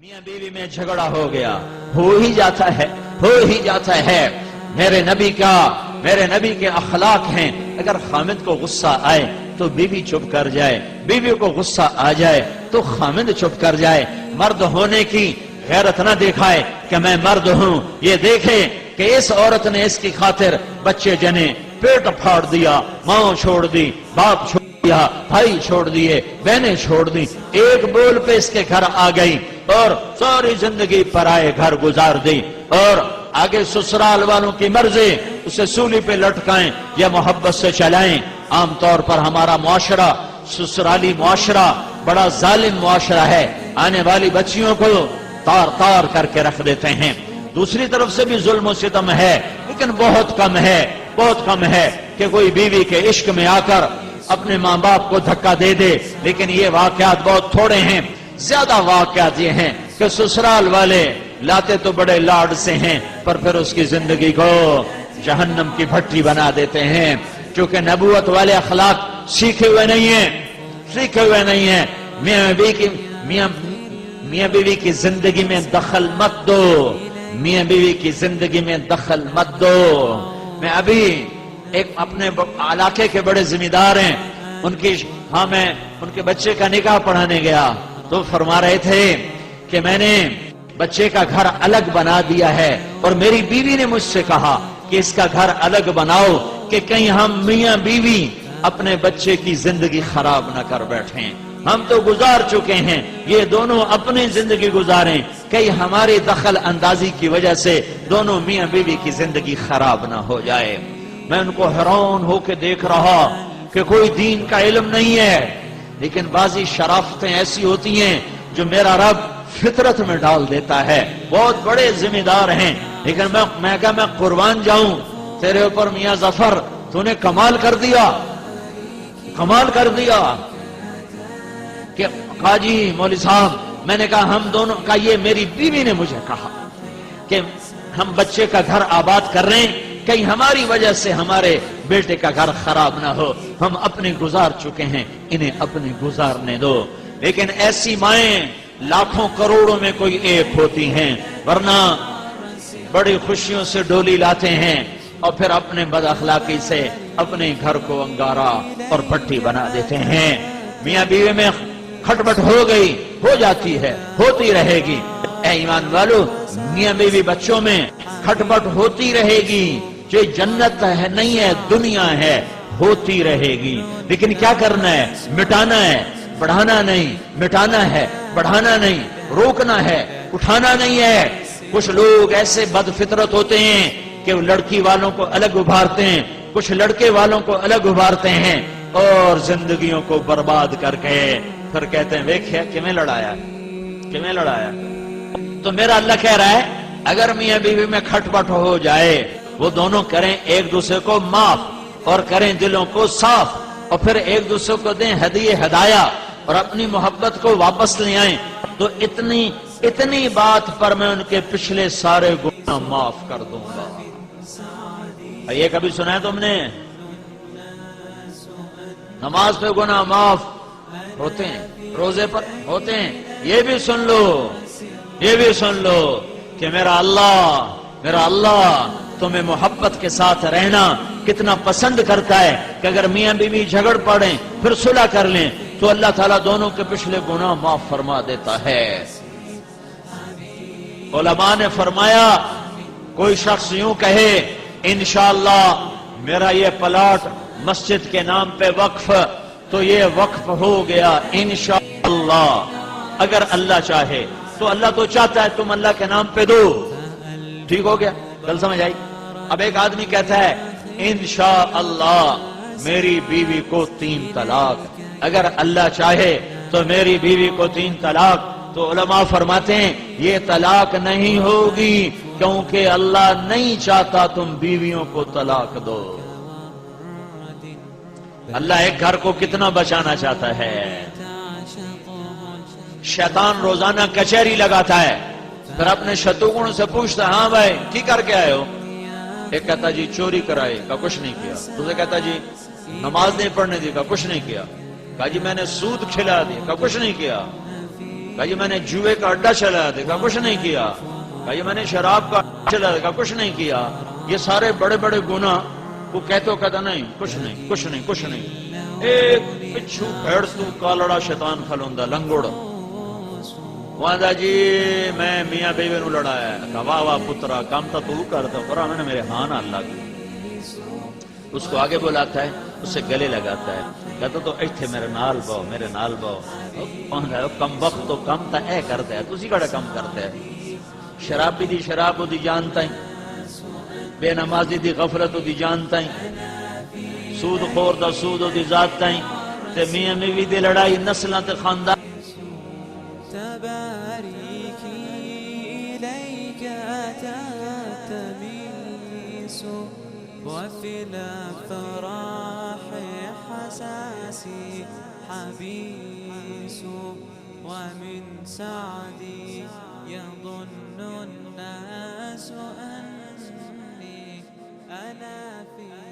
میاں بیوی میں جھگڑا ہو گیا، ہو ہی جاتا ہے۔ میرے نبی کے اخلاق ہیں، اگر خامد کو غصہ آئے تو بیوی چپ کر جائے، بیوی کو غصہ آ جائے تو خامد چپ کر جائے۔ مرد ہونے کی غیرت نہ دکھائے کہ میں مرد ہوں، یہ دیکھے کہ اس عورت نے اس کی خاطر بچے جنے، پیٹ پھاڑ دیا، ماں چھوڑ دی، باپ چھوڑ دیا، بھائی چھوڑ دیے، بہنیں چھوڑ دی، ایک بول پہ اس کے گھر آ گئی اور ساری زندگی پرائے گھر گزار دی، اور آگے سسرال والوں کی مرضی اسے سولی پہ لٹکائیں یا محبت سے چلائیں۔ عام طور پر ہمارا معاشرہ، سسرالی معاشرہ بڑا ظالم معاشرہ ہے، آنے والی بچیوں کو تار تار کر کے رکھ دیتے ہیں۔ دوسری طرف سے بھی ظلم و ستم ہے، لیکن بہت کم ہے کہ کوئی بیوی کے عشق میں آ کر اپنے ماں باپ کو دھکا دے دے، لیکن یہ واقعات بہت تھوڑے ہیں۔ زیادہ واقعات یہ ہیں کہ سسرال والے لاتے تو بڑے لاڈ سے ہیں، پر پھر اس کی زندگی کو جہنم کی بھٹی بنا دیتے ہیں، کیونکہ نبوت والے اخلاق سیکھے ہوئے نہیں ہیں۔ میاں بیوی کی زندگی میں دخل مت دو، میاں بیوی کی زندگی میں دخل مت دو۔ میں ابھی ایک اپنے علاقے کے بڑے ذمہ دار ہیں، میں ان کے بچے کا نکاح پڑھانے گیا تو فرما رہے تھے کہ میں نے بچے کا گھر الگ بنا دیا ہے، اور میری بیوی نے مجھ سے کہا کہ اس کا گھر الگ بناؤ کہ کہیں ہم میاں بیوی اپنے بچے کی زندگی خراب نہ کر بیٹھیں۔ ہم تو گزار چکے ہیں، یہ دونوں اپنی زندگی گزاریں، کہیں ہماری دخل اندازی کی وجہ سے دونوں میاں بیوی کی زندگی خراب نہ ہو جائے۔ میں ان کو حیران ہو کے دیکھ رہا کہ کوئی دین کا علم نہیں ہے، لیکن بعضی شرافتیں ایسی ہوتی ہیں جو میرا رب فطرت میں ڈال دیتا ہے۔ بہت بڑے ذمہ دار ہیں، لیکن میں کہا میں قربان جاؤں تیرے اوپر میاں ظفر، تو نے کمال کر دیا کہ قاضی مولوی صاحب، میں نے کہا ہم دونوں کا، یہ میری بیوی نے مجھے کہا کہ ہم بچے کا گھر آباد کر رہے ہیں، کہیں ہماری وجہ سے ہمارے بیٹے کا گھر خراب نہ ہو، ہم اپنے گزار چکے ہیں، انہیں اپنے گزارنے دو۔ لیکن ایسی مائیں لاکھوں کروڑوں میں کوئی ایک ہوتی ہیں، ورنہ بڑی خوشیوں سے ڈولی لاتے ہیں اور پھر اپنے بد اخلاقی سے اپنے گھر کو انگارا اور پٹی بنا دیتے ہیں۔ میاں بیوی میں کھٹپٹ ہو جاتی ہے، ہوتی رہے گی۔ اے ایمان والو، میاں بیوی بچوں میں کھٹپٹ ہوتی رہے گی، جو جنت ہے نہیں ہے، دنیا ہے، ہوتی رہے گی۔ لیکن کیا کرنا ہے؟ مٹانا ہے، بڑھانا نہیں، مٹانا ہے، بڑھانا نہیں، روکنا ہے، اٹھانا نہیں ہے۔ کچھ لوگ ایسے بد فطرت ہوتے ہیں کہ وہ لڑکی والوں کو الگ ابھارتے ہیں، کچھ لڑکے والوں کو الگ ابھارتے ہیں، اور زندگیوں کو برباد کر کے پھر کہتے ہیں ویکھیا کیویں لڑایا۔ تو میرا اللہ کہہ رہا ہے اگر میاں بیوی میں کھٹپٹ ہو جائے، وہ دونوں کریں ایک دوسرے کو معاف اور کریں دلوں کو صاف، اور پھر ایک دوسرے کو دیں ہدایہ اور اپنی محبت کو واپس لے آئیں، تو اتنی بات پر میں ان کے پچھلے سارے گناہ معاف کر دوں گا۔ یہ کبھی سنا ہے تم نے؟ نماز پہ گناہ معاف ہوتے ہیں، روزے پر ہوتے ہیں۔ یہ بھی سن لو کہ میرا اللہ تمہیں محبت کے ساتھ رہنا کتنا پسند کرتا ہے، کہ اگر میاں بیوی جھگڑ پڑیں پھر صلح کر لیں تو اللہ تعالیٰ دونوں کے پچھلے گناہ معاف فرما دیتا ہے۔ علماء نے فرمایا کوئی شخص یوں کہے انشاءاللہ میرا یہ پلاٹ مسجد کے نام پہ وقف، تو یہ وقف ہو گیا انشاءاللہ۔ اگر اللہ چاہے تو، اللہ تو چاہتا ہے تم اللہ کے نام پہ دو، ٹھیک ہو گیا، گل سمجھ آئی؟ اب ایک آدمی کہتا ہے انشاءاللہ میری بیوی کو 3 طلاق، اگر اللہ چاہے تو میری بیوی کو 3 طلاق، تو علماء فرماتے ہیں یہ طلاق نہیں ہوگی، کیونکہ اللہ نہیں چاہتا تم بیویوں کو طلاق دو۔ اللہ ایک گھر کو کتنا بچانا چاہتا ہے۔ شیطان روزانہ کچہری لگاتا ہے، پھر اپنے شتروگن سے پوچھتا ہاں بھائی کی کر کے آئے ہو؟ ایک کہتا جی چوری کرائی، کا کچھ نہیں کیا۔ دوسرے کہتا جی نماز نہیں پڑھنے دی، کا کچھ نہیں کیا۔ کہا جی میں نے سود کھلا دی، کا کچھ نہیں کیا۔ کہا یہ میں نے جوئے کا اڈا چلایا تھا، کہا کچھ نہیں کیا۔ کہا یہ میں نے شراب کا اڈا چلایا تھا، کہا کچھ نہیں کیا۔ یہ سارے بڑے بڑے گناہ وہ کہتا نہیں کچھ نہیں کچھ نہیں کچھ نہیں۔ ایک پچھو بھیڑ تو کالڑا شیطان کھلوندا لنگوڑ وہاں جی میں میاں بیوی نو لڑایا ہے۔ کہا واہ واہ پترا کام تو کرتا پر میں نے میرے ہاں نہ اللہ کی۔ اس کو آگے بلاتا ہے، اسے گلے لگاتا ہے، کہتا تو ایتھے میرے نال باؤ میرے نال باؤ۔ کم وقت تو کم تا اے کرتا ہے، تسی کڑا کم کرتا ہے۔ شرابی دی شراب دی جانتا ہے، بے نمازی دی غفلت دی جانتا ہے، سود خور دا سود دی ذات تائیں، تے میاں بیوی دی لڑائی نسلاں تے خاندان۔ تباريكي إليك تلتمس وفي الأفراح حساسي حبيس ومن سعدي يظن الناس أني أنا في